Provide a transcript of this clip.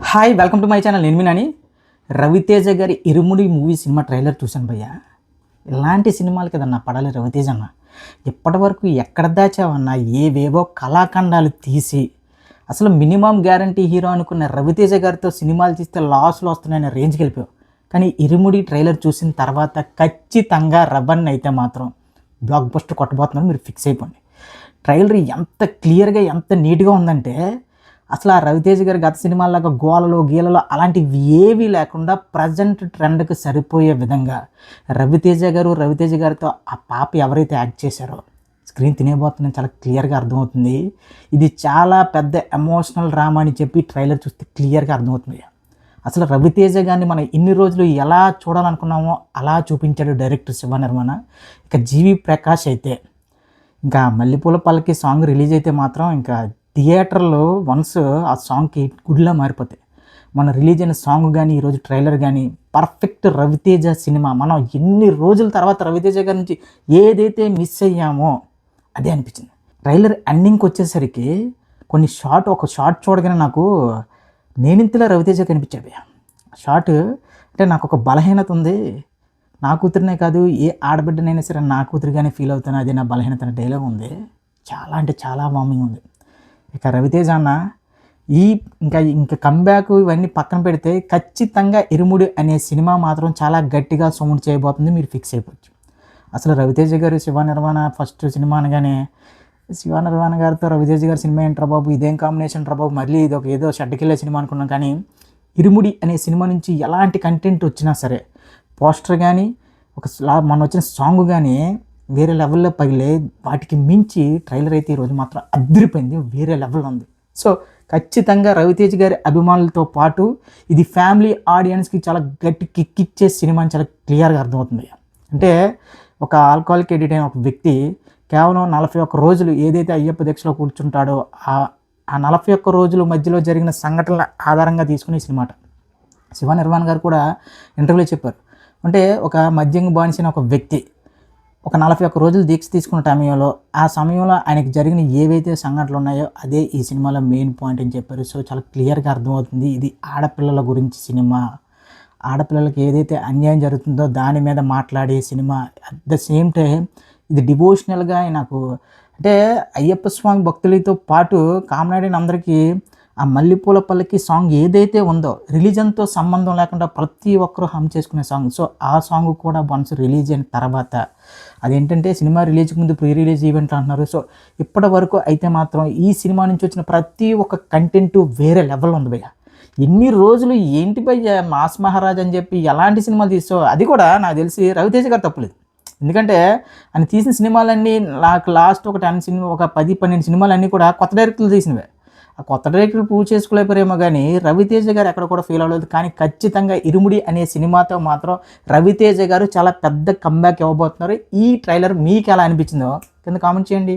Hi welcome to my channel. నేను మీ నాని. రవితేజ గారి ఇరుముడి movie cinema trailer చూశాను భయ్య. ఇలాంటి సినిమాలు కదన్నా పడాలి రవితేజ అన్న. ఇప్పటి వరకు ఎక్కడ దాచావన్నా ఏవేవో కళాఖండాలు తీసి అసలు మినిమం గ్యారంటీ హీరో అనుకున్న రవితేజ గారితో సినిమాలు తీస్తే లాస్లో వస్తున్నాయనే రేంజ్కి వెళ్ళిపోయావు. కానీ ఇరుముడి ట్రైలర్ చూసిన తర్వాత ఖచ్చితంగా రవన్ అయితే మాత్రం బ్లాక్ బస్టర్ కొట్టబోతున్నారు, మీరు ఫిక్స్ అయిపోండి. ట్రైలర్ ఎంత క్లియర్గా ఎంత నీట్గా ఉందంటే అసలు ఆ రవితేజ గారి గత సినిమాలాగా గోలలో గీలలో అలాంటివి ఏవీ లేకుండా ప్రజెంట్ ట్రెండ్కి సరిపోయే విధంగా రవితేజ గారితో ఆ పాప ఎవరైతే యాక్ట్ చేశారో స్క్రీన్ తినేబోతుందని చాలా క్లియర్గా అర్థమవుతుంది. ఇది చాలా పెద్ద ఎమోషనల్ డ్రామా అని చెప్పి ట్రైలర్ చూస్తే క్లియర్గా అర్థమవుతుంది. అసలు రవితేజ గారిని మనం ఇన్ని రోజులు ఎలా చూడాలనుకున్నామో అలా చూపించాడు డైరెక్టర్ శివ నిర్మాణ. ఇక జీవి ప్రకాష్ అయితే ఇంకా మల్లెపూల పల్లకి సాంగ్ రిలీజ్ అయితే మాత్రం ఇంకా థియేటర్లో వన్స్ ఆ సాంగ్కి గుడిలా మారిపోతాయి. మన రిలీజ్ అయిన సాంగ్ కానీ ఈరోజు ట్రైలర్ కానీ పర్ఫెక్ట్ రవితేజ సినిమా. మనం ఎన్ని రోజుల తర్వాత రవితేజ గారి నుంచి ఏదైతే మిస్ అయ్యామో అదే అనిపించింది. ట్రైలర్ ఎండింగ్కి వచ్చేసరికి ఒక షార్ట్ చూడగానే నాకు నేనింతలా రవితేజ కనిపించాడు. షార్ట్ అంటే నాకు ఒక బలహీనత ఉంది, నా కూతురినే కాదు ఏ ఆడబిడ్డనైనా సరే నా కూతురిగానే ఫీల్ అవుతాను, అది నా బలహీనత అనే డైలాగ్ ఉంది. చాలా అంటే చాలా వార్మింగ్ ఉంది. ఇక రవితేజ అన్న ఇంకా కంబ్యాక్ ఇవన్నీ పక్కన పెడితే ఖచ్చితంగా ఇరుముడి అనే సినిమా మాత్రం చాలా గట్టిగా సౌండ్ చేయబోతుంది, మీరు ఫిక్స్ అయిపోవచ్చు. అసలు రవితేజ గారు శివ నిర్మాణ ఫస్ట్ సినిమా అనగానే శివ నిర్మాణ గారితో రవితేజ గారి సినిమా ఏంట్రా బాబు, ఇదేం కాంబినేషన్ రా బాబు, మళ్ళీ ఇది ఏదో షడ్డకెళ్ళే సినిమా అనుకున్నాం. కానీ ఇరుముడి అనే సినిమా నుంచి ఎలాంటి కంటెంట్ వచ్చినా సరే పోస్టర్ కానీ మొన్న వచ్చిన సాంగ్ కానీ వేరే లెవెల్లో పగిలే, వాటికి మించి ట్రైలర్ అయితే ఈరోజు మాత్రం అదిరిపోయింది, వేరే లెవెల్లో ఉంది. సో ఖచ్చితంగా రవితేజ గారి అభిమానులతో పాటు ఇది ఫ్యామిలీ ఆడియన్స్కి చాలా గట్టి కిక్కిచ్చే సినిమా అని చాలా క్లియర్గా అర్థమవుతుంది. అంటే ఒక ఆల్కహాలిక్ ఎడిట్ అయిన ఒక వ్యక్తి కేవలం 41 రోజులు ఏదైతే అయ్యప్ప దీక్షలో కూర్చుంటాడో ఆ 41 రోజుల మధ్యలో జరిగిన సంఘటనల ఆధారంగా తీసుకుని ఈ సినిమా. శివ నిర్మాణ గారు కూడా ఇంటర్వ్యూలో చెప్పారు. అంటే ఒక మద్యం బానిసిన ఒక వ్యక్తి ఒక 41 రోజులు దీక్ష తీసుకున్న సమయంలో ఆయనకి జరిగిన ఏవైతే సంఘటనలు ఉన్నాయో అదే ఈ సినిమాలో మెయిన్ పాయింట్ అని చెప్పారు. సో చాలా క్లియర్గా అర్థమవుతుంది ఇది ఆడపిల్లల గురించి సినిమా, ఆడపిల్లలకి ఏదైతే అన్యాయం జరుగుతుందో దాని మీద మాట్లాడే cinema. At the same time ఇది డివోషనల్గా నాకు అంటే అయ్యప్ప స్వామి భక్తులతో పాటు కామనాడిన అందరికీ ఆ మల్లెపూల పల్లకి సాంగ్ ఏదైతే ఉందో రిలీజన్తో సంబంధం లేకుండా ప్రతి ఒక్కరూ హమ్ చేసుకునే సాంగ్. సో ఆ సాంగ్ కూడా వన్స్ రిలీజ్ అయిన తర్వాత అదేంటంటే సినిమా రిలీజ్కి ముందు ప్రీ రిలీజ్ ఈవెంట్ అంటున్నారు. సో ఇప్పటి వరకు అయితే మాత్రం ఈ సినిమా నుంచి వచ్చిన ప్రతి ఒక్క కంటెంట్ వేరే లెవెల్ ఉంది భయ్య. ఎన్ని రోజులు ఏంటి భయ్య మాస్ మహారాజ్ అని చెప్పి ఎలాంటి సినిమాలు తీసో అది కూడా నాకు తెలిసి రవితేజ గారు తప్పలేదు. ఎందుకంటే ఆయన తీసిన సినిమాలన్నీ నాకు లాస్ట్ ఒక 10-12 సినిమాలన్నీ కూడా కొత్త డైరెక్టర్లు తీసినవే. ఆ కొత్త డైరెక్టర్లు ప్రూవ్ చేసుకోలేకపోయారేమో కానీ రవితేజ గారు ఎక్కడ కూడా ఫెయిల్ అవ్వలేదు. కానీ ఖచ్చితంగా ఇరుముడి అనే సినిమాతో మాత్రం రవితేజ గారు చాలా పెద్ద కంబ్యాక్ ఇవ్వబోతున్నారు. ఈ ట్రైలర్ మీకు ఎలా అనిపించిందో కింద కామెంట్ చేయండి.